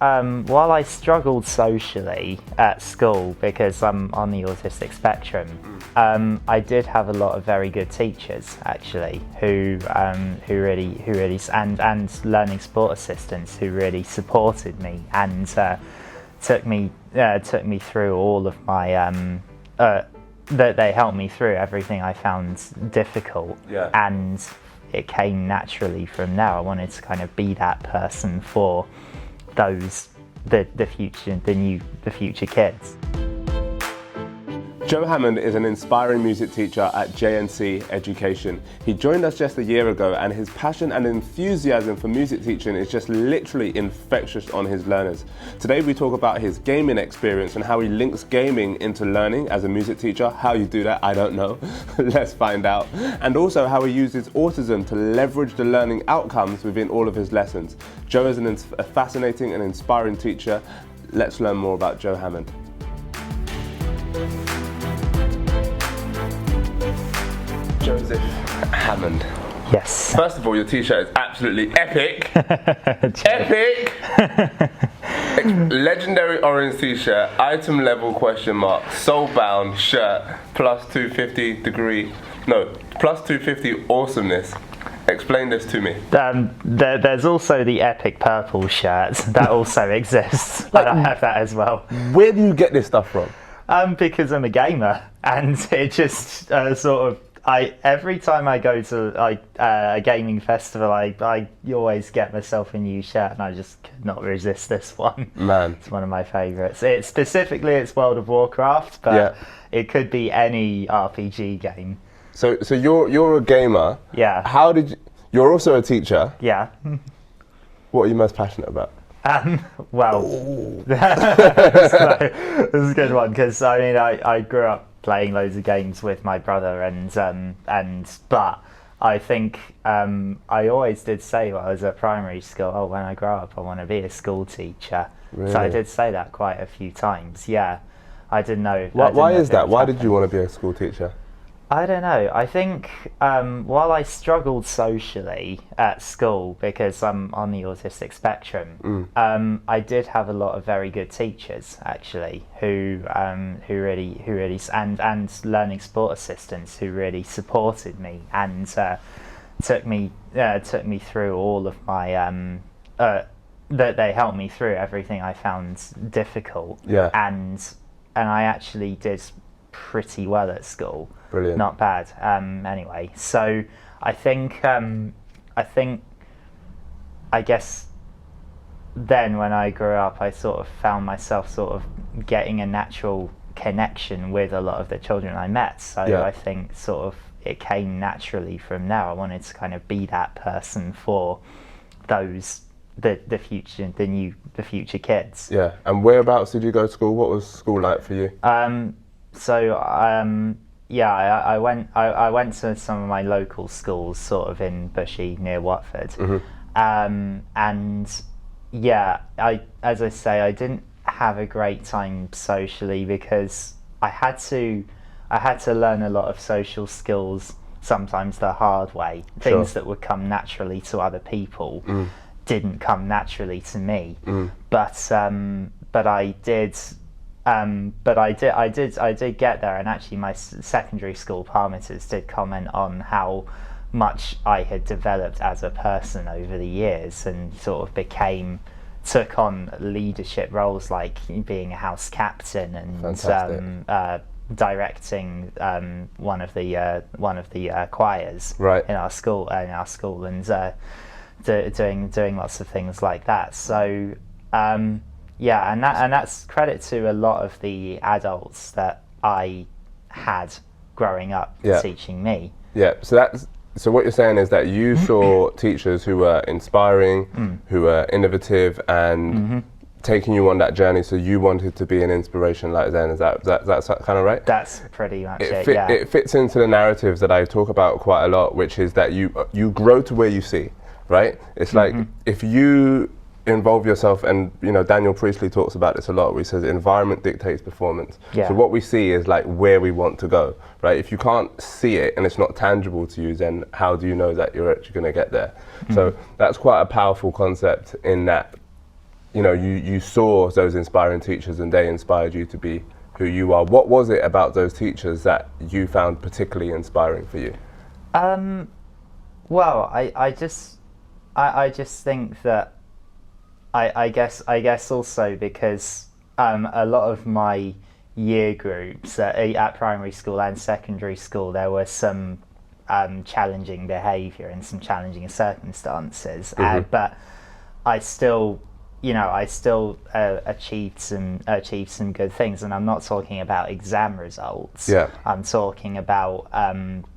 while I struggled socially at school because I'm on the autistic spectrum, I did have a lot of very good teachers actually who really and learning support assistants who really supported me and took me through all of my that they helped me through everything I found difficult. Yeah. And it came naturally from there. I wanted to kind of be that person for the future kids. Joe Hammond is an inspiring music teacher at JNC Education. He joined us just a year ago, and his passion and enthusiasm for music teaching is just literally infectious on his learners. Today we talk about his gaming experience and how he links gaming into learning as a music teacher. How you do that, I don't know. Let's find out. And also how he uses autism to leverage the learning outcomes within all of his lessons. Joe is a fascinating and inspiring teacher. Let's learn more about Joe Hammond. Joseph Hammond. Yes. First of all, your t-shirt is absolutely epic. Epic! Legendary orange t-shirt, item level question mark, soul-bound shirt, plus 250 awesomeness. Explain this to me. There's also the epic purple shirt that also exists. I have that as well. Where do you get this stuff from? Because I'm a gamer, and it just every time I go to a gaming festival, I always get myself a new shirt, and I just could not resist this one. Man, it's one of my favourites. It's World of Warcraft, but it could be any RPG game. So you're a gamer. Yeah. You're also a teacher. Yeah. What are you most passionate about? This is a good one because I grew up playing loads of games with my brother but I think I always did say when I was at primary school, when I grow up I want to be a school teacher. Really? So I did say that quite a few times. Yeah, I didn't know. Why is that? Why did you want to be a school teacher? I don't know. I think while I struggled socially at school because I'm on the autistic spectrum, I did have a lot of very good teachers actually who really and learning support assistants who really supported me and took me through all of my that they helped me through everything I found difficult. Yeah. And I actually did pretty well at school. Brilliant. Not bad. Anyway, so I guess then when I grew up, I sort of found myself sort of getting a natural connection with a lot of the children I met. So I think sort of it came naturally from there. I wanted to kind of be that person for the future kids. Yeah. And whereabouts did you go to school? What was school like for you? I went to some of my local schools, sort of in Bushy near Watford, as I say, I didn't have a great time socially because I had to learn a lot of social skills, sometimes the hard way. Things that would come naturally to other people didn't come naturally to me, but I did. But I did get there, and actually my secondary school parmeters did comment on how much I had developed as a person over the years and sort of took on leadership roles like being a house captain and directing one of the choirs in our school and doing lots of things like that. So and that's credit to a lot of the adults that I had growing up teaching me. Yeah, so what you're saying is that you saw teachers who were inspiring, who were innovative and taking you on that journey, so you wanted to be an inspiration like them. Is that kind of right? That's pretty much it. It fits into the narratives that I talk about quite a lot, which is that you grow to where you see, right? It's like if you involve yourself, and Daniel Priestley talks about this a lot, where he says environment dictates performance. So what we see is like where we want to go, right? If you can't see it and it's not tangible to you, then how do you know that you're actually going to get there? So that's quite a powerful concept, in that you know, you saw those inspiring teachers and they inspired you to be who you are. What was it about those teachers that you found particularly inspiring for you? Well, I just think that I guess also because a lot of my year groups at primary school and secondary school, there was some challenging behaviour and some challenging circumstances, but I still achieved some good things, and I'm not talking about exam results. Yeah. I'm talking about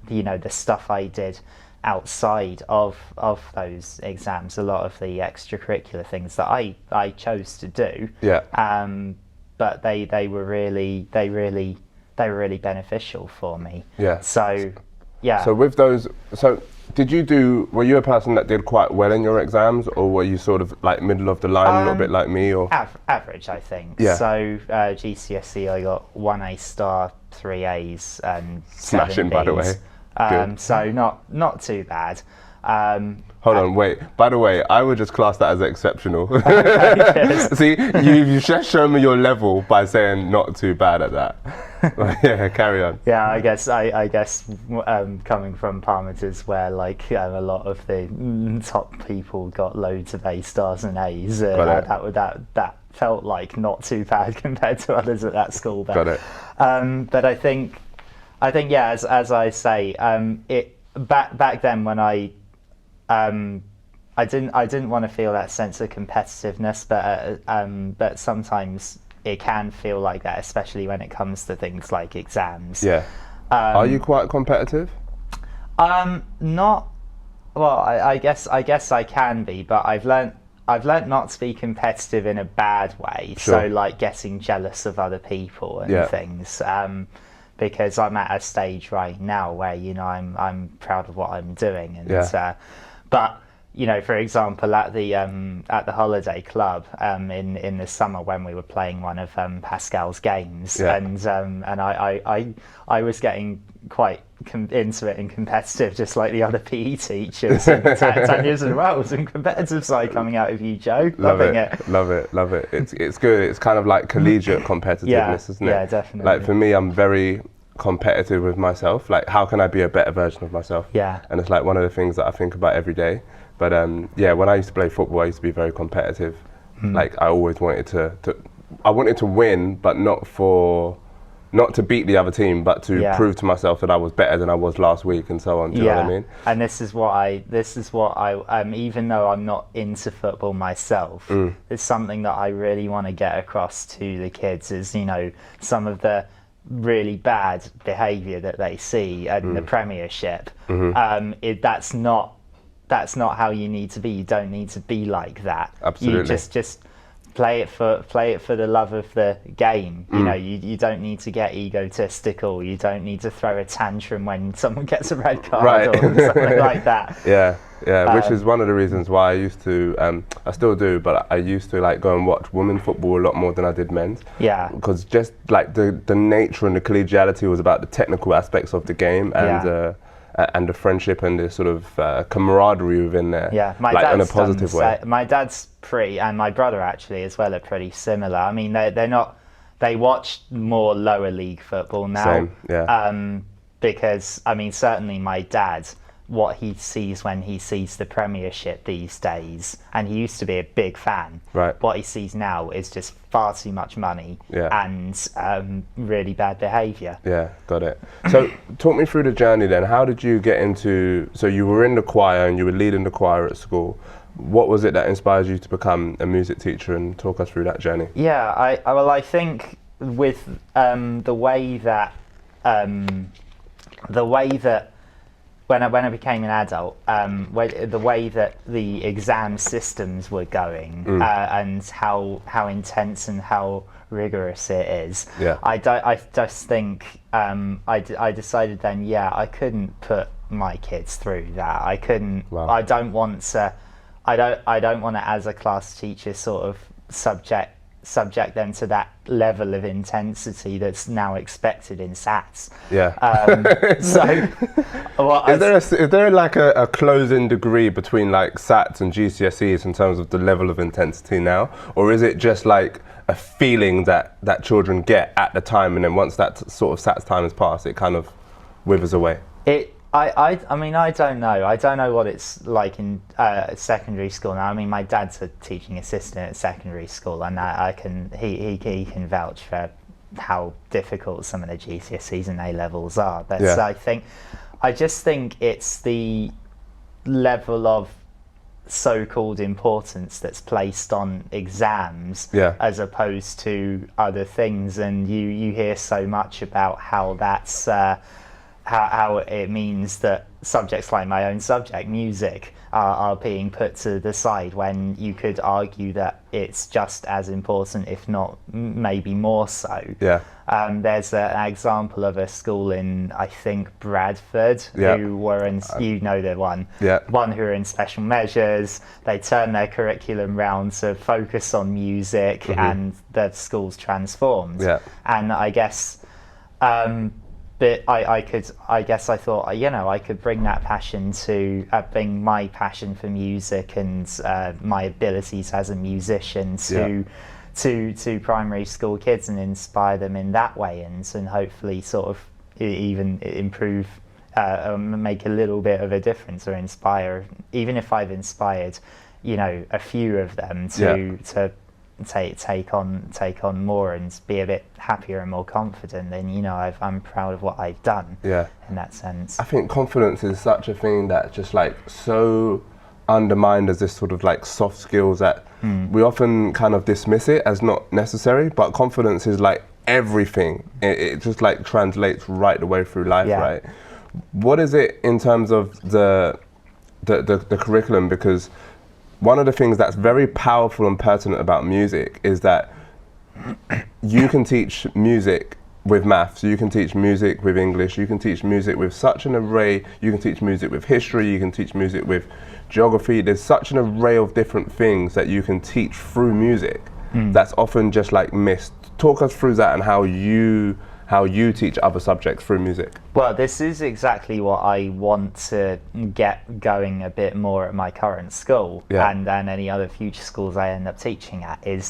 the stuff I did outside of those exams, a lot of the extracurricular things that I chose to do. Yeah. But they were really beneficial for me. Yeah. So yeah. So with those, were you a person that did quite well in your exams, or were you sort of like middle of the line, a little bit like me, or? Average, I think. Yeah. So GCSE, I got 1 A star, 3 A's, and 7 Smashing, B's. by the way. Good. So not too bad. Hold on, wait. By the way, I would just class that as exceptional. See, you just shown me your level by saying not too bad at that. Yeah, carry on. Yeah, I guess coming from Parmeters, where like a lot of the top people got loads of A stars and A's, that felt like not too bad compared to others at that school. But, Got it. But I think yeah, as I say, it back then when I didn't want to feel that sense of competitiveness, but sometimes it can feel like that, especially when it comes to things like exams. Yeah. Are you quite competitive? Not. Well, I guess I can be, but I've learnt not to be competitive in a bad way. Sure. So like getting jealous of other people and things. Because I'm at a stage right now where I'm proud of what I'm doing, and but for example, at the holiday club in the summer when we were playing one of Pascal's games, and I was getting quite into it and competitive, just like the other PE teachers. And Tanya's as well, some competitive side coming out of you, Joe. Loving it. Love it. It's good. It's kind of like collegiate competitiveness, isn't it? Yeah, definitely. Like for me, I'm very competitive with myself. Like, how can I be a better version of myself? Yeah. And it's like one of the things that I think about every day. But when I used to play football, I used to be very competitive. Like I always wanted to win, but not to beat the other team, but to prove to myself that I was better than I was last week, and so on. Do you know what I mean? And this is what I even though I'm not into football myself, it's something that I really want to get across to the kids. Is some of the really bad behaviour that they see in the Premiership. That's not how you need to be. You don't need to be like that. Absolutely. You just play it for the love of the game. You don't need to get egotistical. You don't need to throw a tantrum when someone gets a red card or something like that. Yeah, which is one of the reasons why I used to, I still do, but I used to like go and watch women's football a lot more than I did men's. Yeah. Because just like the nature and the collegiality was about the technical aspects of the game, and the friendship and the sort of camaraderie within there. Yeah, my like dad's in a positive way. My dad's and my brother actually as well are pretty similar. I mean, they're not. They watch more lower league football now. Same, yeah. Because I mean, certainly my dad, what he sees when he sees the Premiership these days, and he used to be a big fan. Right. What he sees now is just far too much money and really bad behaviour. Yeah, got it. So talk me through the journey then. How did you get into, so you were in the choir and you were leading the choir at school. What was it that inspired you to become a music teacher, and talk us through that journey? Yeah, I think with the way that when I became an adult, the way that the exam systems were going and how intense and how rigorous it is, I just think I decided then, I couldn't put my kids through that. I couldn't. Wow. I don't want to, as a class teacher, sort of subject subject them to that level of intensity that's now expected in SATs. Yeah. Is there like a closing degree between like SATs and GCSEs in terms of the level of intensity now, or is it just like a feeling that children get at the time, and then once that sort of SATs time has passed, it kind of withers away? I mean, I don't know. I don't know what it's like in secondary school now. I mean, my dad's a teaching assistant at secondary school, and he can vouch for how difficult some of the GCSEs and A levels are. But I just think it's the level of so-called importance that's placed on exams as opposed to other things, and you hear so much about how that's how it means that subjects like my own subject, music, are being put to the side, when you could argue that it's just as important, if not maybe more so. There's an example of a school in, I think, Bradford, who were in, you know the one, one who are in special measures. They turn their curriculum round to focus on music, and the school's transformed. And I guess but I thought, I could bring that passion bring my passion for music and my abilities as a musician to primary school kids and inspire them in that way, and hopefully sort of even improve, make a little bit of a difference, or inspire, even if I've inspired, a few of them to take on more and be a bit happier and more confident, then I'm proud of what I've done in that sense. I think confidence is such a thing that's just like so undermined as this sort of like soft skills that we often kind of dismiss it as not necessary, but confidence is like everything. It just like translates right the way through life, right? What is it in terms of the curriculum? Because one of the things that's very powerful and pertinent about music is that you can teach music with maths, you can teach music with English, you can teach music with such an array, you can teach music with history, you can teach music with geography. There's such an array of different things that you can teach through music that's often just like missed. Talk us through that and how you teach other subjects through music. Well, this is exactly what I want to get going a bit more at my current school, and any other future schools I end up teaching at, is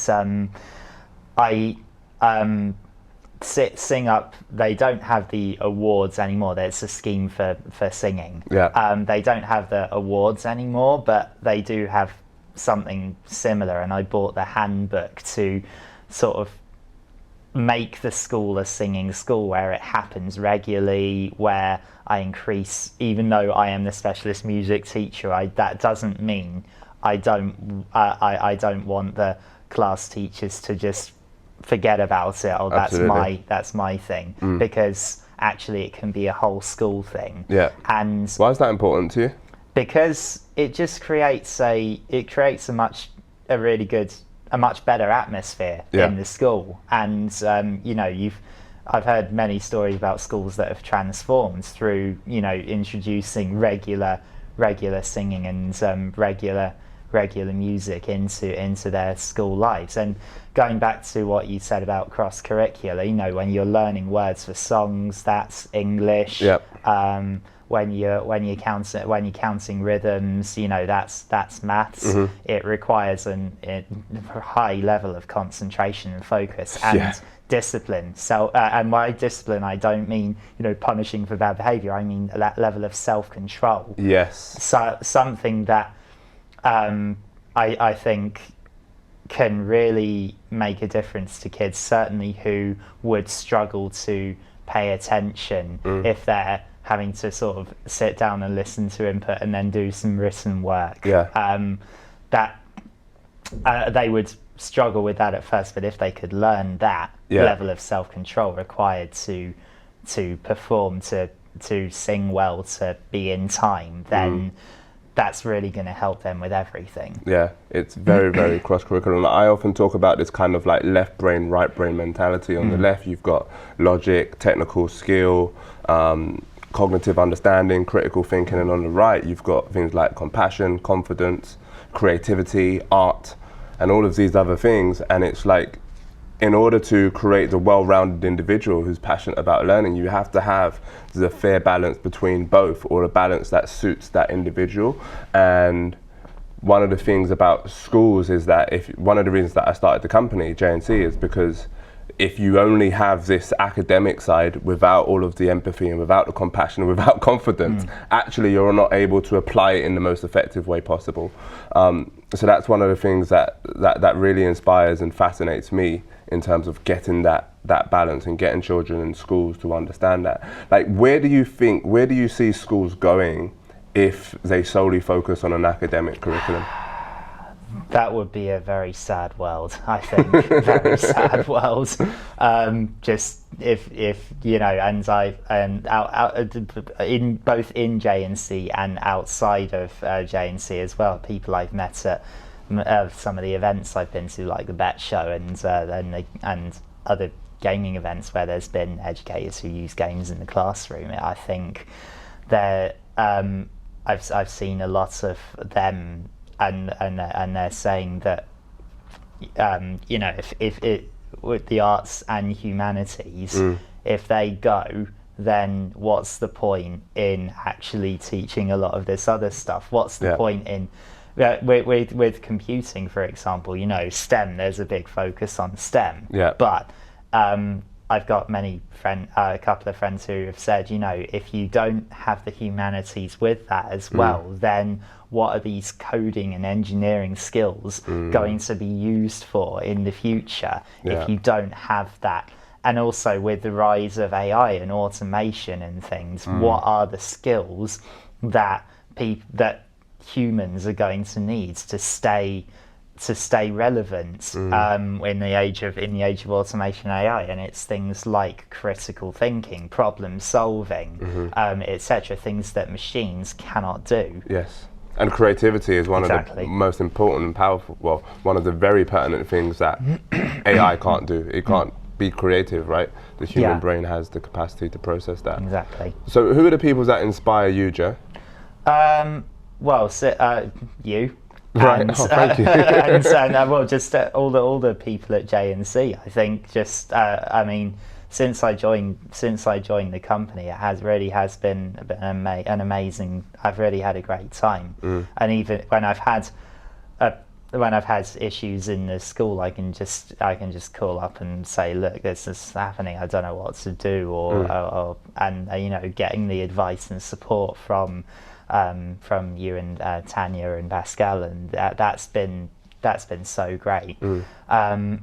Sing Up, they don't have the awards anymore. There's a scheme for singing. They don't have the awards anymore, but they do have something similar, and I bought the handbook to sort of make the school a singing school, where it happens regularly, where I increase, even though I am the specialist music teacher, that doesn't mean I don't want the class teachers to just forget about it. Oh, that's my thing, because actually it can be a whole school thing. And why is that important to you? Because it just creates a much better atmosphere in the school, and I've heard many stories about schools that have transformed through introducing regular singing and regular music into their school lives. And going back to what you said about cross curricular, when you're learning words for songs, that's English. When you're counting rhythms, that's maths. It requires a high level of concentration and focus and discipline. So, and by discipline, I don't mean punishing for bad behaviour. I mean that level of self-control. So something that I think can really make a difference to kids, certainly who would struggle to pay attention if they're having to sort of sit down and listen to input and then do some written work. That they would struggle with that at first, but if they could learn that level of self-control required to perform, to sing well, to be in time, then that's really going to help them with everything. It's very, very cross-curricular. I often talk about this kind of like left brain, right brain mentality. On the left, you've got logic, technical skill, cognitive understanding, critical thinking, and on the right, you've got things like compassion, confidence, creativity, art, and all of these other things. And it's like in order to create the well-rounded individual who's passionate about learning, you have to have the fair balance between both, or a balance that suits that individual. And one of the things about schools is that one of the reasons that I started the company, JNC, is because if you only have this academic side without all of the empathy and without the compassion and without confidence, actually you're not able to apply it in the most effective way possible. So that's one of the things that really inspires and fascinates me in terms of getting that balance and getting children in schools to understand that. Like, where do you see schools going if they solely focus on an academic curriculum? That would be a very sad world, I think. Very sad world. Just if you know, and in both in JNC and outside of JNC as well, people I've met at some of the events I've been to, like the Bet Show and other gaming events where there's been educators who use games in the classroom. I think I've seen a lot of them. And they're saying that you know, if it with the arts and humanities, if they go, then what's the point in actually teaching a lot of this other stuff? What's the point in with computing, for example? You know, STEM. There's a big focus on STEM. Yeah. But I've got a couple of friends who have said, you know, if you don't have the humanities with that as well, then what are these coding and engineering skills going to be used for in the future if you don't have that? And also with the rise of AI and automation and things, what are the skills that humans are going to need to stay relevant in the age of automation and AI? And it's things like critical thinking, problem solving, etc., things that machines cannot do. Yes. And creativity is one of the most important and powerful, well, one of the very pertinent things that AI can't do. It can't be creative, right? The human brain has the capacity to process that. Exactly. So who are the people that inspire you, Joe? Well, you. Right. And, thank you. and just all the people at JNC. I think just I mean, since I joined the company, it has been an amazing. I've really had a great time, and even when I've had issues in the school, I can just call up and say, look, this is happening. I don't know what to do, and you know, getting the advice and support from you and Tanya and Pascal, and that's been so great. And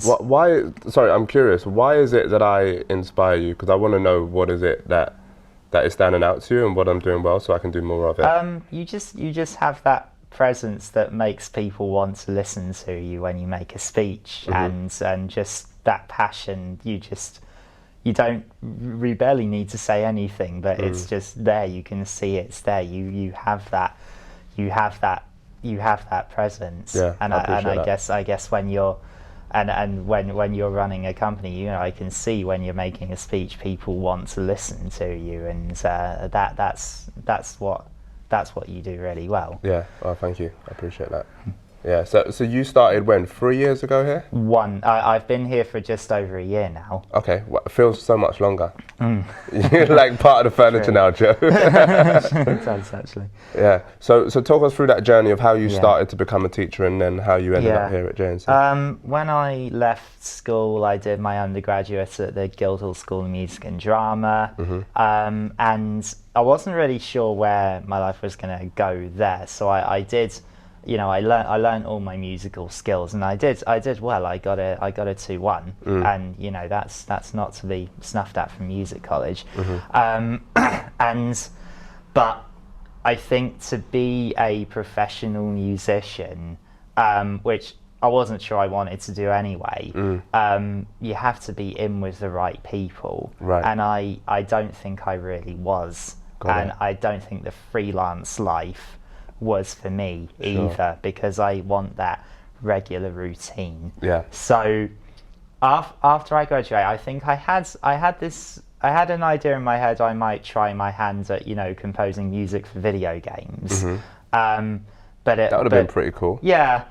why? Sorry, I'm curious. Why is it that I inspire you? Because I want to know what is it that is standing out to you and what I'm doing well, so I can do more of it. You just have that presence that makes people want to listen to you when you make a speech, and just that passion. You barely need to say anything, but it's just there. You can see it's there. You have that presence. Yeah, and I guess when you're when you're running a company, you know, I can see when you're making a speech, people want to listen to you, and that's what you do really well. Yeah. Oh, thank you. I appreciate that. Yeah. So you started when? 3 years ago here? I've been here for just over a year now. Okay. Well, it feels so much longer. You're like part of the furniture now, Joe. It does, actually. Yeah. So talk us through that journey of how you started to become a teacher and then how you ended up here at JNC. When I left school, I did my undergraduate at the Guildhall School of Music and Drama, and I wasn't really sure where my life was going to go there. So I did. You know, I learned all my musical skills, and I did well. I got a 2-1, and you know, that's not to be snuffed at from music college. But I think to be a professional musician, which I wasn't sure I wanted to do anyway, you have to be in with the right people, right. And I don't think I really was, I don't think the freelance life was for me either, because I want that regular routine. Yeah. So after I graduated, I think I had an idea in my head I might try my hands at, you know, composing music for video games. But that would have been pretty cool. Yeah,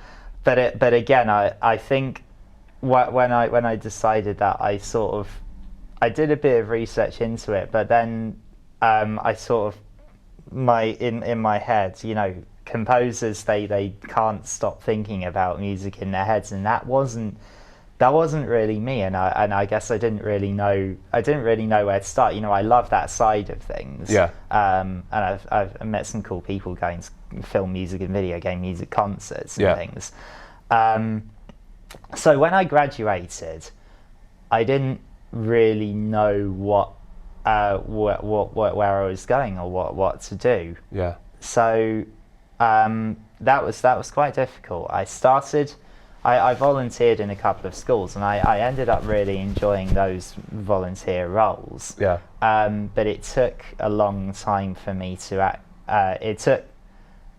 but again, I think when I decided that, I did a bit of research into it, but then I sort of in my head, you know, composers they can't stop thinking about music in their heads, and that wasn't really me, and I guess I didn't really know where to start. You know, I love that side of things. Yeah. And I've met some cool people going to film music and video game music concerts and things. So when I graduated, I didn't really know where I was going or what to do. Yeah. So that was quite difficult. I volunteered in a couple of schools, and I ended up really enjoying those volunteer roles. Yeah. But it took a long time for me to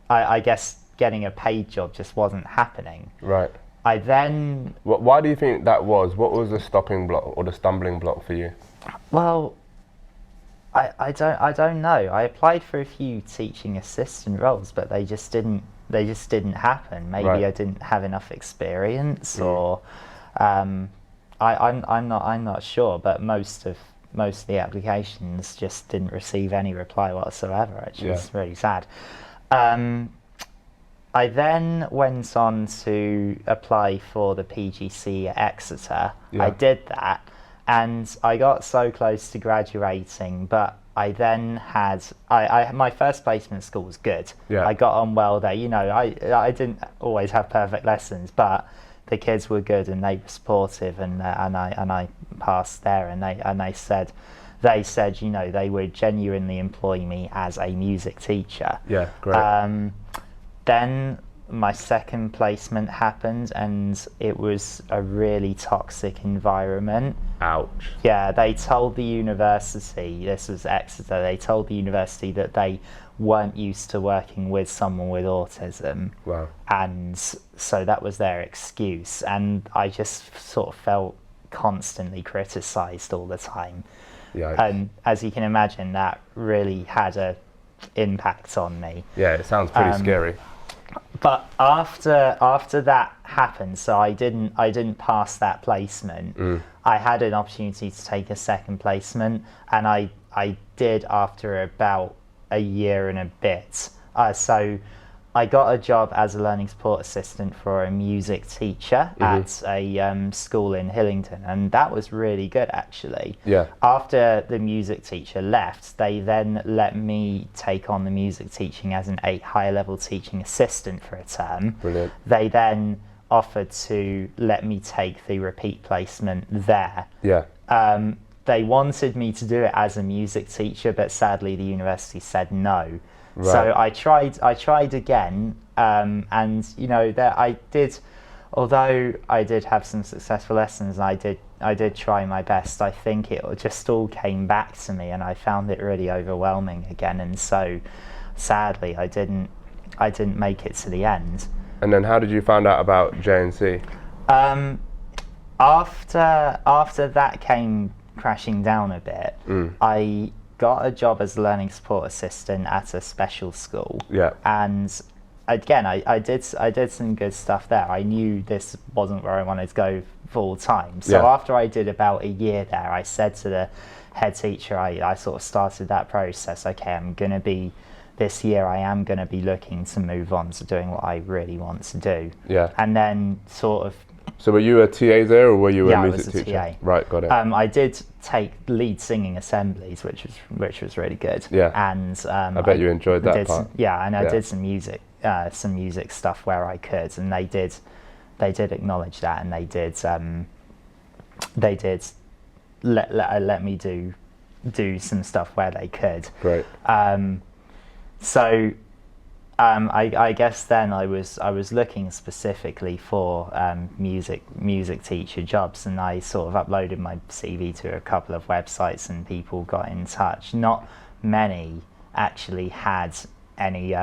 I guess getting a paid job just wasn't happening. Right. I then... Why do you think that was? What was the stopping block or the stumbling block for you? Well, I don't know. I applied for a few teaching assistant roles, but they just didn't happen. Maybe Right. I didn't have enough experience, or I'm not sure. But most of the applications just didn't receive any reply whatsoever, which was really sad. I then went on to apply for the PGC at Exeter. Yeah. I did that, and I got so close to graduating, but I then had my first placement at school was good. Yeah. I got on well there. You know, I didn't always have perfect lessons, but the kids were good and they were supportive, and I passed there, and they said, you know, they would genuinely employ me as a music teacher. Yeah, great. Then my second placement happened, and it was a really toxic environment. Ouch. Yeah, they told the university, this was Exeter, they told the university that they weren't used to working with someone with autism. Wow. And so that was their excuse, and I just sort of felt constantly criticised all the time. Yikes. And as you can imagine, that really had a impact on me. Yeah, it sounds pretty scary. But after that happened, so I didn't pass that placement. I had an opportunity to take a second placement, and I did after about a year and a bit. So I got a job as a learning support assistant for a music teacher at a school in Hillingdon, and that was really good, actually. Yeah. After the music teacher left, they then let me take on the music teaching as a higher level teaching assistant for a term. Brilliant. They then offered to let me take the repeat placement there. Yeah. They wanted me to do it as a music teacher, but sadly the university said no. Right. So I tried again, and you know that I did, although I did have some successful lessons, I did try my best. I think it just all came back to me, and I found it really overwhelming again, and so sadly I didn't make it to the end. And then how did you find out about JNC? After that came crashing down a bit, I got a job as a learning support assistant at a special school. Yeah. And again, I did some good stuff there. I knew this wasn't where I wanted to go full time. So after I did about a year there, I said to the head teacher, I sort of started that process. Okay, this year I am going to be looking to move on to doing what I really want to do. Yeah. And then sort of... So were you a TA there, or were you a music I was a teacher? TA. Right, got it. I did take lead singing assemblies, which was really good. Yeah. And I bet you enjoyed that part. I did some music stuff where I could, and they did acknowledge that, and they did let me do some stuff where they could. Great. So I guess then I was looking specifically for music teacher jobs, and I sort of uploaded my CV to a couple of websites, and people got in touch. Not many actually had any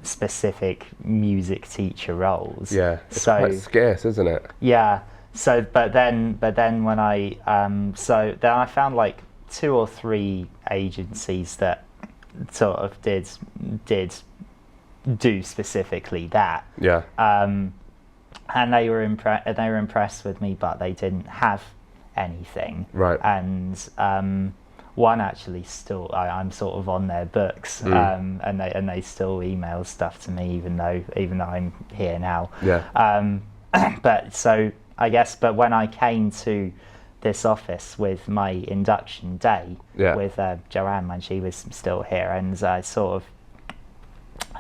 specific music teacher roles. Yeah, it's quite scarce, isn't it? Yeah. So, but then when I found like 2 or 3 agencies that sort of did do specifically that. Yeah. and they were impressed with me, but they didn't have anything. Right. And one actually still, I'm sort of on their books, and they still email stuff to me, even though I'm here now. Yeah. But so I guess, but when I came to this office with my induction day with Joanne when she was still here, and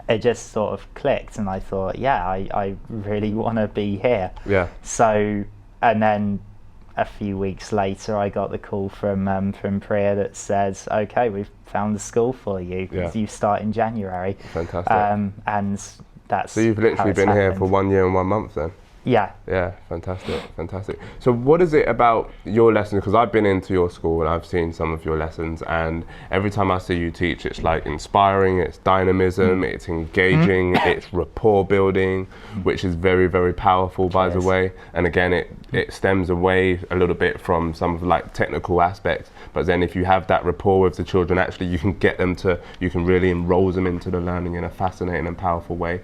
it just sort of clicked, and I thought, yeah, I really want to be here. Yeah. So, and then a few weeks later, I got the call from Priya that says, okay, we've found a school for you. Yeah. You start in January. Fantastic. And that's so you've literally been here for 1 year and 1 month then? Yeah. Yeah, fantastic. So what is it about your lessons? Because I've been into your school and I've seen some of your lessons, and every time I see you teach, it's like inspiring, it's dynamism, it's engaging, it's rapport building, which is very, very powerful, by the way. And again, it stems away a little bit from some of like technical aspects, but then if you have that rapport with the children, actually you can really enroll them into the learning in a fascinating and powerful way.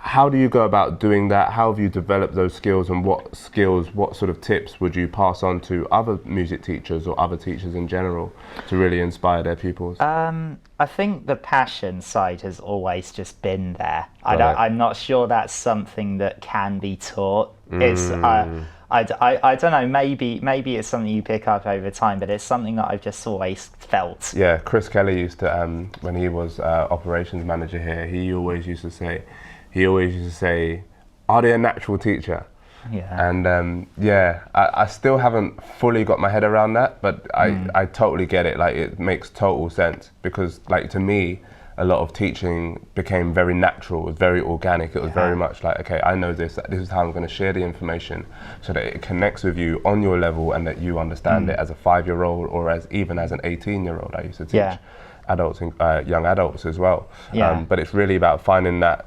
How do you go about doing that? How have you developed those skills, and what sort of tips would you pass on to other music teachers or other teachers in general to really inspire their pupils? I think the passion side has always just been there. I'm not sure that's something that can be taught. I don't know, maybe it's something you pick up over time, but it's something that I've just always felt. Yeah, Chris Kelly used to, when he was operations manager here, he always used to say, are they a natural teacher? Yeah. And I still haven't fully got my head around that, but I totally get it. Like, it makes total sense, because like, to me, a lot of teaching became very natural, it was very organic. It was very much like, okay, I know this is how I'm going to share the information so that it connects with you on your level, and that you understand it as a 5-year-old or even as an 18-year-old. I used to teach adults and young adults as well. But it's really about finding that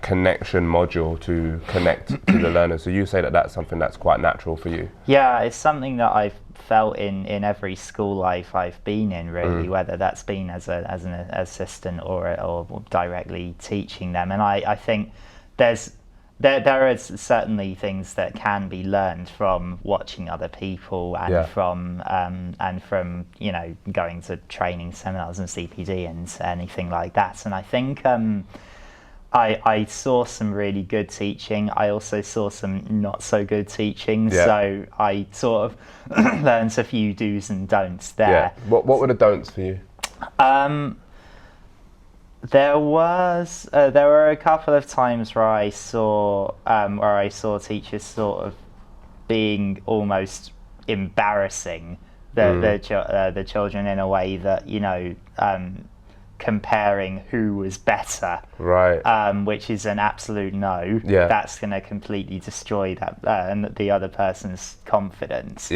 connection module to connect to the learner. So you say that that's something that's quite natural for you? Yeah, it's something that I've felt in every school life I've been in, really, whether that's been as an assistant or directly teaching them. And I think there is certainly things that can be learned from watching other people, and from going to training seminars and CPD and anything like that. And I think I saw some really good teaching. I also saw some not so good teaching. So I sort of learned a few do's and don'ts there. What were the don'ts for you? There were a couple of times where I saw teachers sort of being almost embarrassing the children in a way that, comparing who was better, which is an absolute no. That's going to completely destroy the other person's confidence.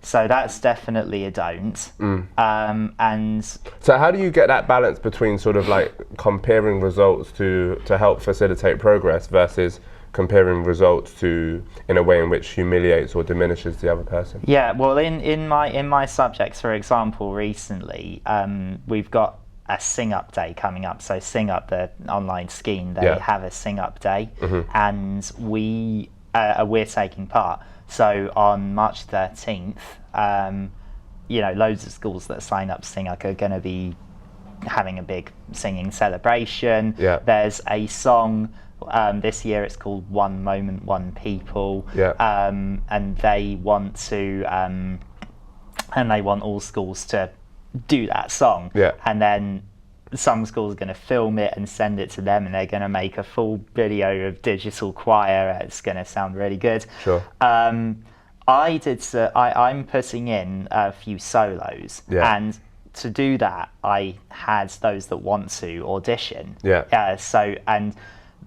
So that's definitely a don't. And so how do you get that balance between sort of like comparing results to help facilitate progress versus comparing results in a way in which humiliates or diminishes the other person? Yeah, well, in my subjects, for example, recently we've got a Sing Up Day coming up. So Sing Up, the online scheme, they have a Sing Up Day, and we're taking part. So on March 13th, loads of schools that sign up to Sing Up are going to be having a big singing celebration. There's a song. This year it's called One Moment, One People, and they want all schools to do that song, and then some schools are going to film it and send it to them, and they're going to make a full video of digital choir. It's going to sound really good. I'm putting in a few solos, and to do that I had those that want to audition.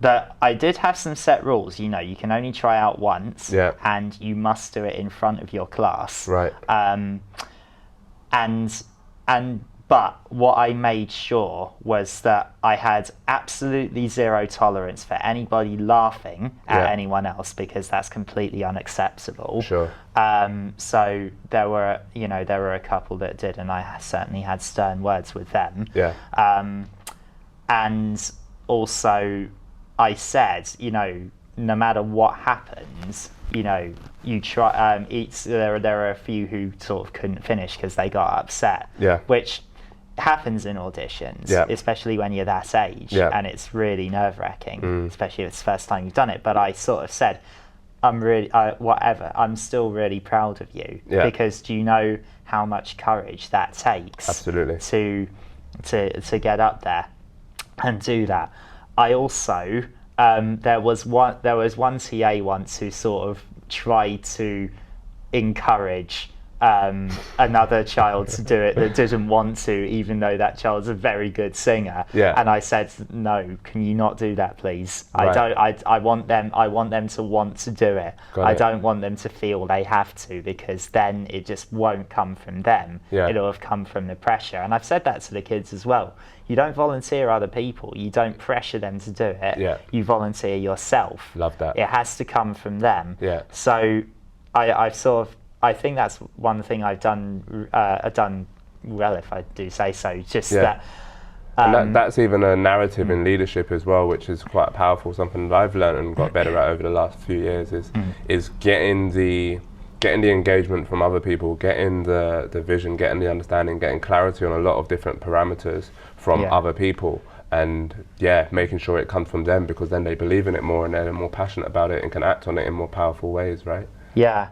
But I did have some set rules. You can only try out once, and you must do it in front of your class. But what I made sure was that I had absolutely zero tolerance for anybody laughing at anyone else, because that's completely unacceptable. So there were a couple that did, and I certainly had stern words with them. And also, I said, no matter what happens, you try. There are a few who sort of couldn't finish because they got upset. Yeah. Which happens in auditions, especially when you're that age, and it's really nerve-wracking, especially if it's the first time you've done it. But I sort of said, I'm still really proud of you, because do you know how much courage that takes? Absolutely. To get up there and do that. I also there was one TA once who sort of tried to encourage another child to do it that didn't want to, even though that child's a very good singer. And I said, no, can you not do that, please? Right. I want them to want to do it. I don't want them to feel they have to, because then it just won't come from them. It'll have come from the pressure. And I've said that to the kids as well. You don't volunteer other people. You don't pressure them to do it. You volunteer yourself. Love that. It has to come from them. So I think that's one thing I've done well, if I do say so. Just that. And that's even a narrative in leadership as well, which is quite powerful. Something that I've learned and got better at over the last few years is getting the engagement from other people, getting the vision, getting the understanding, getting clarity on a lot of different parameters from other people, and making sure it comes from them, because then they believe in it more and they're more passionate about it and can act on it in more powerful ways, right? Yeah,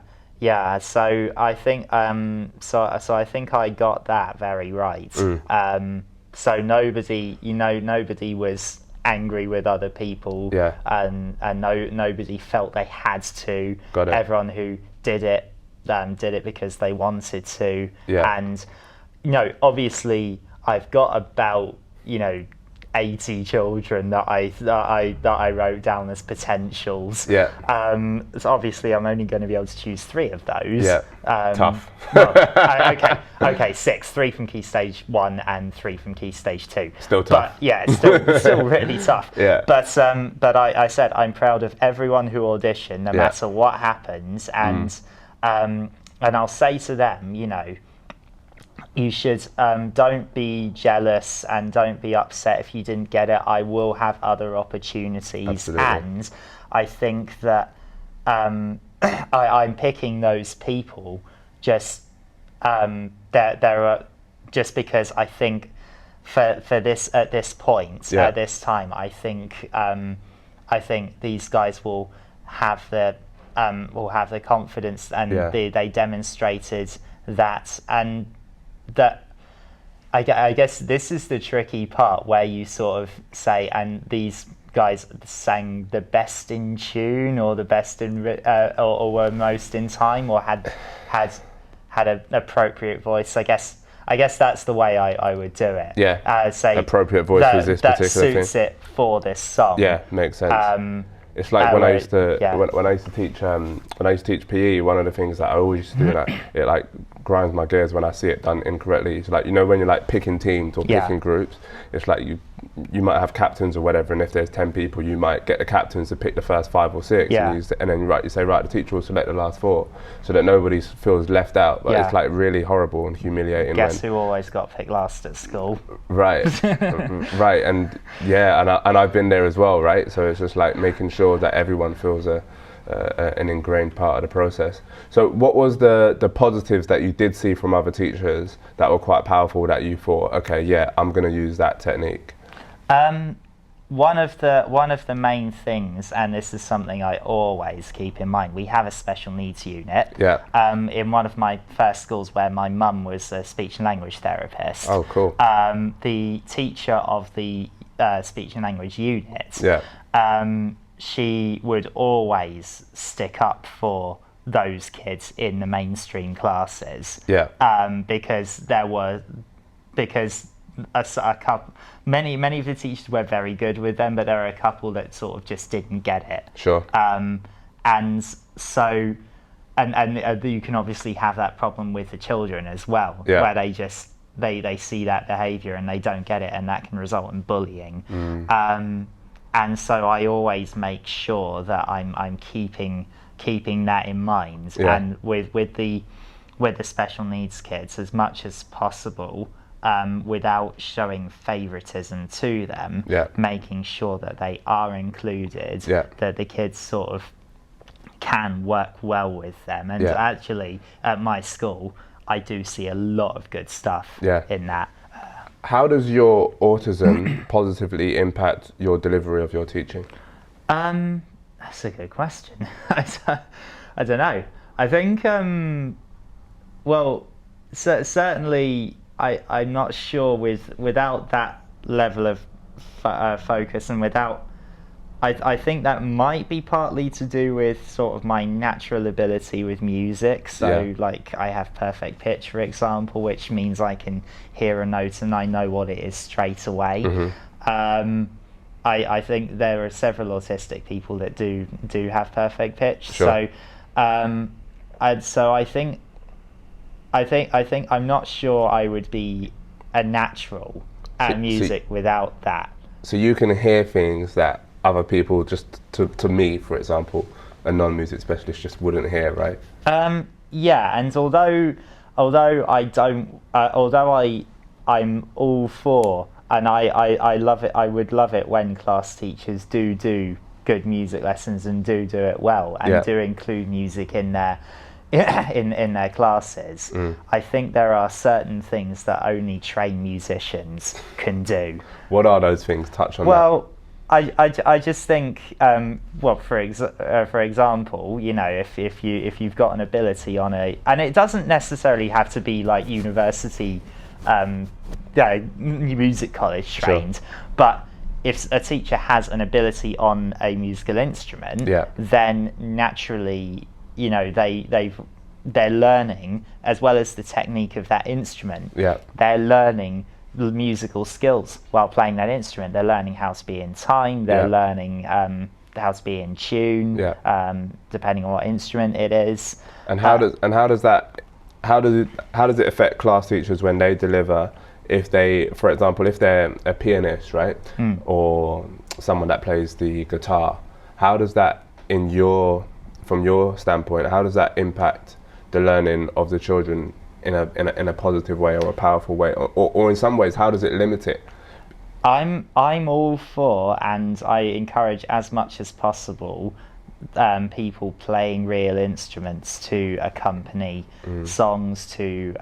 so I think so I think I got that very right. So nobody was angry with other people, and nobody felt they had to. Everyone who did it because they wanted to. And obviously I've got about 80 children that I wrote down as potentials. So obviously I'm only going to be able to choose 3 of those. Tough. Okay, 6. 3 from Key Stage 1 and 3 from Key Stage 2. Still tough. But it's still really tough. But I said I'm proud of everyone who auditioned, no matter what happens, and I'll say to them, you should don't be jealous and don't be upset if you didn't get it. I will have other opportunities. Absolutely. And I think that I'm picking those people just there are just because I think for this at this point at this time I think these guys will have the confidence, and they demonstrated that. And that I guess this is the tricky part, where you sort of say, and these guys sang the best in tune, or the best in or were most in time, or had an appropriate voice. I guess that's the way I would do it. Say appropriate voice for this particular thing. That suits it for this song. Makes sense. It's like when I used to teach PE. One of the things that I always used to do, it grinds my gears when I see it done incorrectly. It's like, when you're picking teams or picking groups, it's like you might have captains or whatever, and if there's 10 people, you might get the captains to pick the first 5 or 6, and then you say the teacher will select the last 4, so that nobody feels left out. But it's really horrible and humiliating. Guess who always got picked last at school? Right. Right, and I've been there as well, right? So it's just making sure that everyone feels an ingrained part of the process. So what was the positives that you did see from other teachers that were quite powerful, that you thought, okay, I'm going to use that technique? One of the main things, and this is something I always keep in mind, we have a special needs unit. In one of my first schools, where my mum was a speech and language therapist. Oh, cool. The teacher of the speech and language unit, she would always stick up for those kids in the mainstream classes. Because a couple, many of the teachers were very good with them, but there were a couple that sort of just didn't get it. And so, and you can obviously have that problem with the children as well, where they just they see that behaviour and they don't get it, and that can result in bullying. And so I always make sure that I'm keeping that in mind. And with the special needs kids, as much as possible, without showing favoritism to them, making sure that they are included, that the kids sort of can work well with them. And actually, at my school, I do see a lot of good stuff in that. How does your autism positively impact your delivery of your teaching? That's a good question. I don't know. I think, certainly, I'm not sure without that level of focus and without, I think that might be partly to do with sort of my natural ability with music. So like I have perfect pitch, for example, which means I can hear a note and I know what it is straight away. I think there are several autistic people that do have perfect pitch. So I think I'm not sure I would be a natural at music without that. So you can hear things that other people, just to me, for example, a non-music specialist just wouldn't hear, right? Yeah, and although I'm all for, and I love it. I would love it when class teachers do good music lessons and do it well and do include music in their in their classes. I think there are certain things that only trained musicians can do. What are those things? Touch on that. Well, I just think, for example, you know, if you've got an ability on and it doesn't necessarily have to be like university, music college trained, but if a teacher has an ability on a musical instrument, then naturally, you know, they're learning, as well as the technique of that instrument. They're learning musical skills while playing that instrument. They're learning how to be in time. They're learning how to be in tune, depending on what instrument it is. And how does it affect class teachers when they deliver? If they, for example, if they're a pianist, right, or someone that plays the guitar, how does that, from your standpoint, how does that impact the learning of the children in a positive way or a powerful way, or in some ways, how does it limit it? I'm all for, and I encourage as much as possible, people playing real instruments to accompany songs, to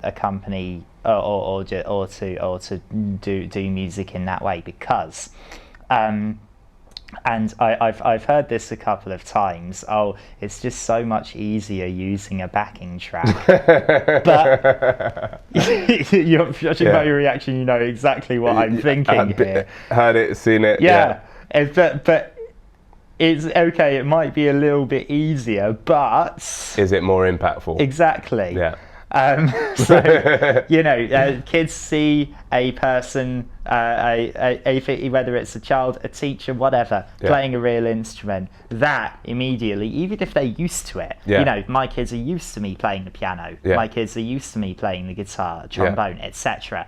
accompany or to do music in that way, because and I've heard this a couple of times. Oh, it's just so much easier using a backing track. But you're judging by your reaction, you know exactly what I'm thinking here. Heard it, seen it. But it's okay. It might be a little bit easier, but is it more impactful? Exactly. Yeah. So, you know, kids see a person, whether it's a child, a teacher, whatever, playing a real instrument, that immediately, even if they're used to it, you know, my kids are used to me playing the piano, my kids are used to me playing the guitar, trombone, etc.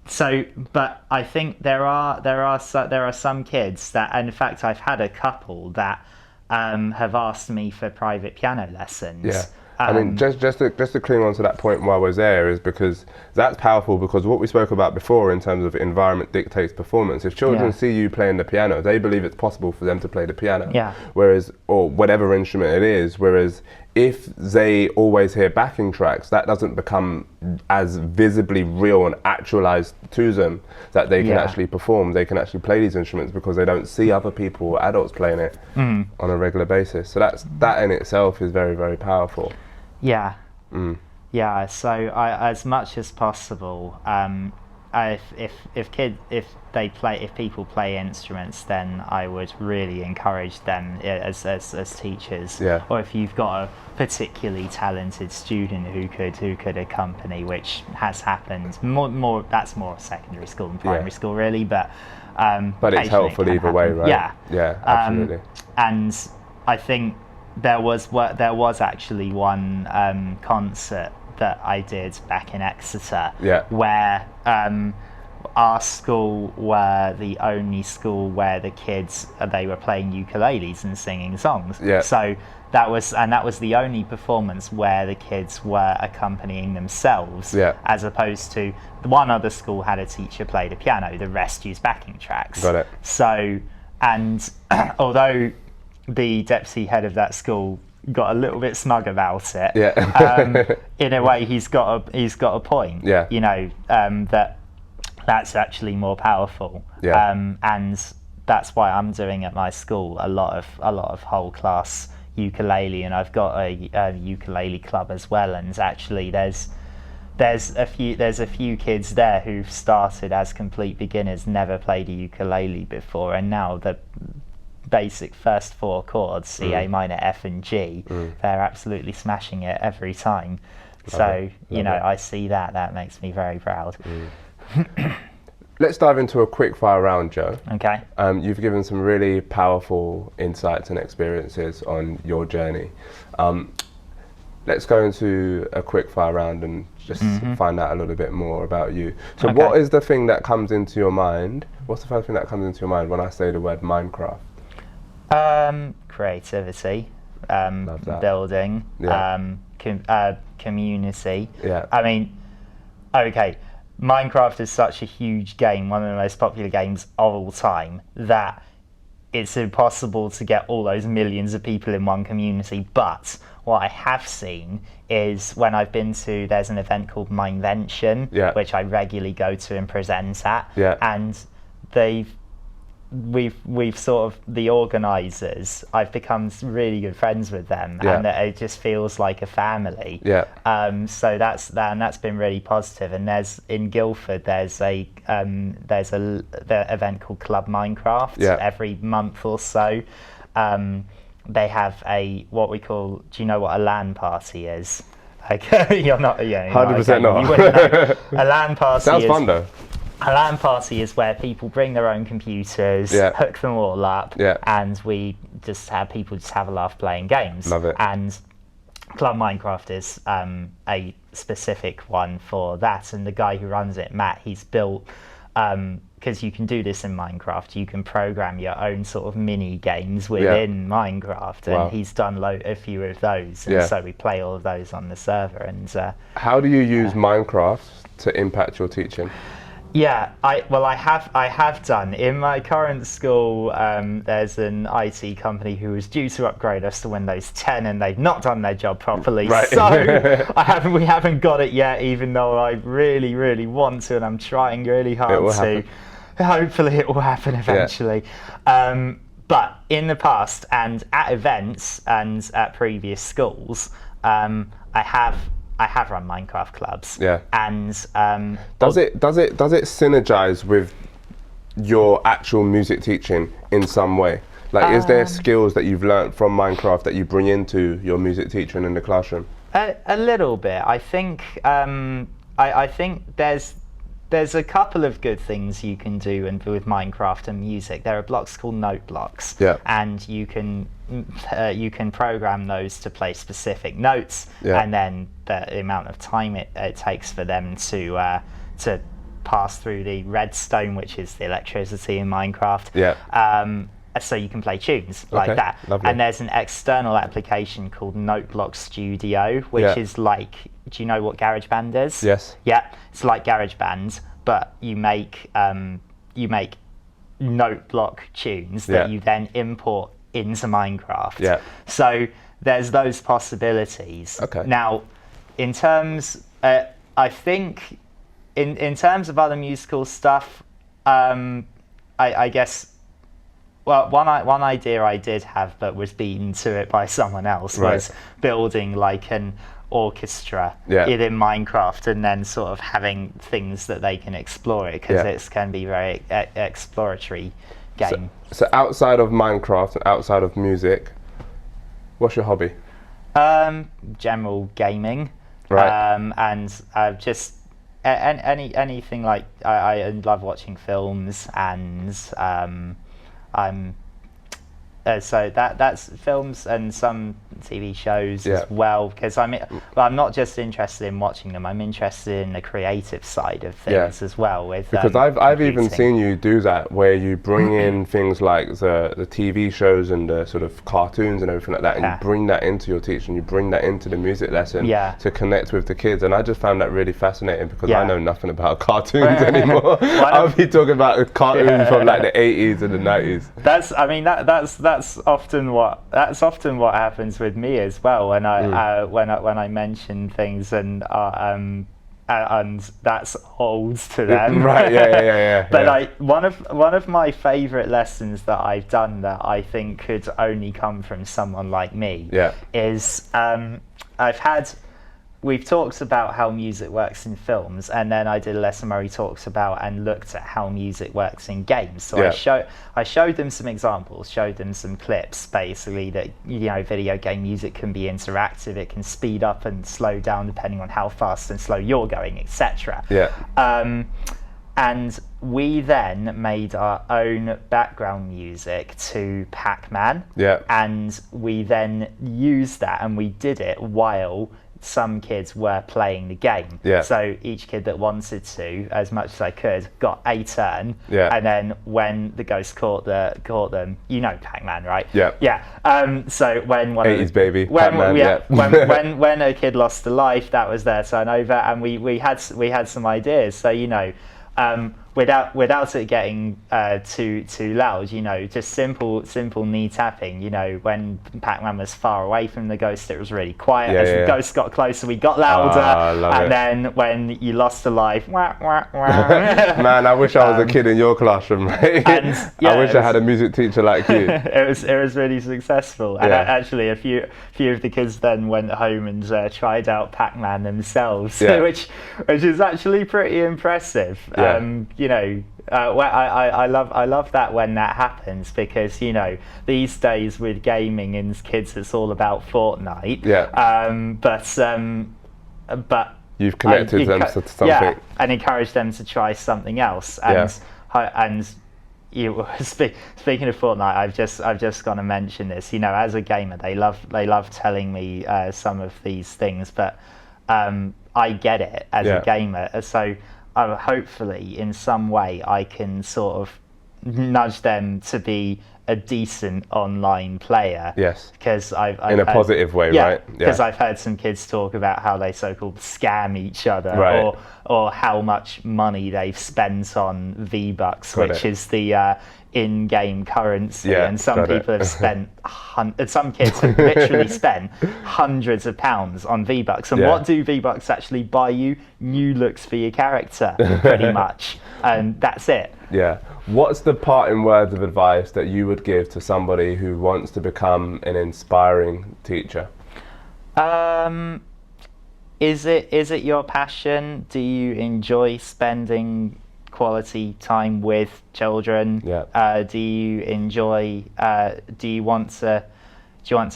So, but I think there are some kids that, and in fact, I've had a couple that have asked me for private piano lessons. Yeah. I mean, just to cling on to that point while we're there, is because that's powerful, because what we spoke about before in terms of environment dictates performance. If children see you playing the piano, they believe it's possible for them to play the piano. Whereas, or whatever instrument it is, whereas if they always hear backing tracks, that doesn't become as visibly real and actualized to them that they can actually perform. They can actually play these instruments because they don't see other people, adults, playing it on a regular basis. So that in itself is very, very powerful. Yeah. Yeah. So as much as possible, if people play instruments, then I would really encourage them as teachers. Or if you've got a particularly talented student who could accompany, which has happened. More that's more secondary school than primary school, really. But it's helpful either way, right? Yeah. Absolutely. And I think there was actually one concert that I did back in Exeter, where our school were the only school where the kids they were playing ukuleles and singing songs. Yeah. So that was the only performance where the kids were accompanying themselves. Yeah. As opposed to one other school had a teacher play the piano, the rest used backing tracks. Got it. So, and although the deputy head of that school got a little bit smug about it, Yeah. in a way he's got a point. Yeah. You know, that's actually more powerful. Yeah. And that's why I'm doing at my school a lot of whole class ukulele, and I've got a ukulele club as well. And actually, there's a few kids there who've started as complete beginners, never played a ukulele before, and now the basic first four chords, C, A minor, F, and G, they're absolutely smashing it every time. So you know, I see that makes me very proud. Let's dive into a quick fire round, Joe. Okay. You've given some really powerful insights and experiences on your journey. Let's go into a quick fire round and just find out a little bit more about you. So Okay. what is the thing that comes into your mind? What's the first thing that comes into your mind when I say the word Minecraft? Creativity, Love that. building, Yeah. community. Yeah. I mean, okay, Minecraft is such a huge game, one of the most popular games of all time, that it's impossible to get all those millions of people in one community. But what I have seen is when I've been to, there's an event called Mindvention, Yeah. which I regularly go to and present at, Yeah. and we've sort of, the organisers, I've become really good friends with them, Yeah. and it just feels like a family. Yeah. So that's been really positive. And in Guildford there's the event called Club Minecraft. Yeah. Every month or so. They have what we call, do you know what a LAN party is? Like, you're not, yeah, 100% not. You wouldn't know. A LAN party Sounds fun though. A LAN party is where people bring their own computers, Yeah. hook them all up, Yeah. and we just have people just have a laugh playing games. Love it. And Club Minecraft is a specific one for that. And the guy who runs it, Matt, he's built, because you can do this in Minecraft, you can program your own sort of mini games within Minecraft, and Wow. he's done a few of those, and Yeah. so we play all of those on the server. And How do you use Minecraft to impact your teaching? yeah, I have done. In my current school, there's an IT company who was due to upgrade us to Windows 10, and they've not done their job properly. Right. So we haven't got it yet, even though I really, really want to, and I'm trying really hard It will to. happen. Hopefully, it will happen eventually. But in the past, and at events and at previous schools, I have run Minecraft clubs. Yeah. And Does it synergize with your actual music teaching in some way? Like, is there skills that you've learnt from Minecraft that you bring into your music teaching in the classroom? A little bit. I think I think there's a couple of good things you can do with Minecraft and music. There are blocks called note blocks, Yeah. and you can program those to play specific notes, Yeah. and then the amount of time it takes for them to pass through the redstone, which is the electricity in Minecraft. Yeah. So you can play tunes like Okay, that. lovely. And there's an external application called Noteblock Studio, which Yeah. is like, do you know what GarageBand is? Yes. Yeah, it's like GarageBand, but you make note block tunes that Yeah. you then import into Minecraft. Yeah. So there's those possibilities. Okay. Now, in terms, I think, in terms of other musical stuff, I guess. Well, one idea I did have, but was beaten to it by someone else, Right. was building like an orchestra Yeah. within Minecraft, and then sort of having things that they can explore it, because Yeah. it can be very exploratory game. So outside of Minecraft and outside of music, what's your hobby? General gaming, Right. and just anything like I love watching films, and So that's films and some TV shows Yeah. as well, because I'm not just interested in watching them. I'm interested in the creative side of things as well. With because I've even computing. seen you do that, where you bring in things like the TV shows and the sort of cartoons and everything like that, and you bring that into your teaching, you bring that into the music lesson to connect with the kids. And I just found that really fascinating, because I know nothing about cartoons anymore. I'll be talking about cartoons from like the 80s and the 90s. That's often what happens with me as well when I mention things and that's old to them. Right, yeah. But one of my favourite lessons that I've done that I think could only come from someone like me is we've talked about how music works in films, and then I did a lesson where he talks about and looked at how music works in games. So I showed them some examples, showed them some clips, basically, that video game music can be interactive. It can speed up and slow down depending on how fast and slow you're going, etc. And we then made our own background music to Pac-Man. And we then used that, and we did it while some kids were playing the game. So each kid that wanted to, as much as I could, got a turn. And then when the ghost caught them, Pac-Man, right? So when one 80s baby, Pac-Man, when a kid lost a life, that was their turn over, and we had some ideas. So without it getting too loud, just simple knee tapping. When Pac-Man was far away from the ghost, it was really quiet. As the ghost got closer, we got louder. And then when you lost a life, wah, wah, wah. Man, I wish I was a kid in your classroom, mate. I wish I had a music teacher like you. It was really successful. And actually, a few of the kids then went home and tried out Pac-Man themselves, which is actually pretty impressive. I love that when that happens, because these days with gaming and kids, it's all about Fortnite. But you've connected them to something, and encouraged them to try something else. And speaking of Fortnite, I've just got to mention this. As a gamer, they love telling me some of these things, but I get it as a gamer. So hopefully in some way I can sort of nudge them to be a decent online player. Because I've in a positive way, right? Because I've heard some kids talk about how they so-called scam each other, or how much money they've spent on V-Bucks, which is the in-game currency, and some people have spent some kids have literally spent hundreds of pounds on V-Bucks. And what do V-Bucks actually buy you? New looks for your character, pretty much, and that's it. What's the parting words of advice that you would give to somebody who wants to become an inspiring teacher? Is it your passion? Do you enjoy spending quality time with children? Do you enjoy? Do you want to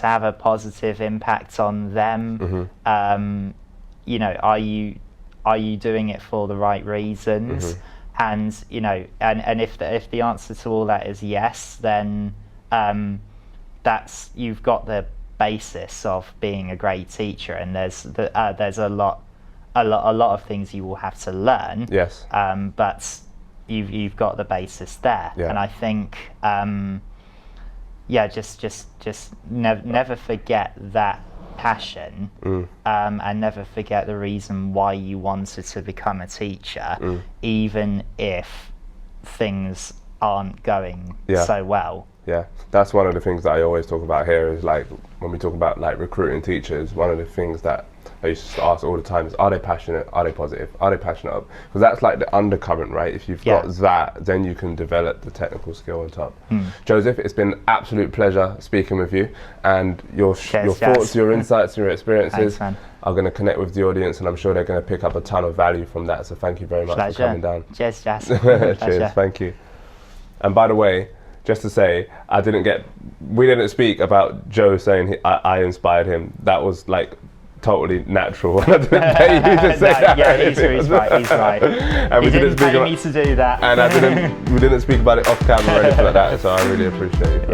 have a positive impact on them? Are you doing it for the right reasons? And and if the answer to all that is yes, then you've got the basis of being a great teacher. And there's a lot of things you will have to learn. But you've got the basis there. And I think just never forget that passion, and never forget the reason why you wanted to become a teacher, even if things aren't going so well. That's one of the things that I always talk about here, is like when we talk about like recruiting teachers, one of the things that I used to ask all the time is, are they passionate? Are they positive? Are they passionate? Because that's like the undercurrent, right? If you've got that, then you can develop the technical skill on top. Joseph, it's been an absolute pleasure speaking with you, and your thoughts, your insights, your experiences are going to connect with the audience, and I'm sure they're going to pick up a ton of value from that. So thank you very much for coming down. Cheers, Jazz. Cheers, thank you. And by the way, just to say, we didn't speak about Joe saying I inspired him. That was like totally natural. I didn't pay you to say that. He's right. And he didn't pay me to do that. And we didn't speak about it off camera or anything like that, so I really appreciate it.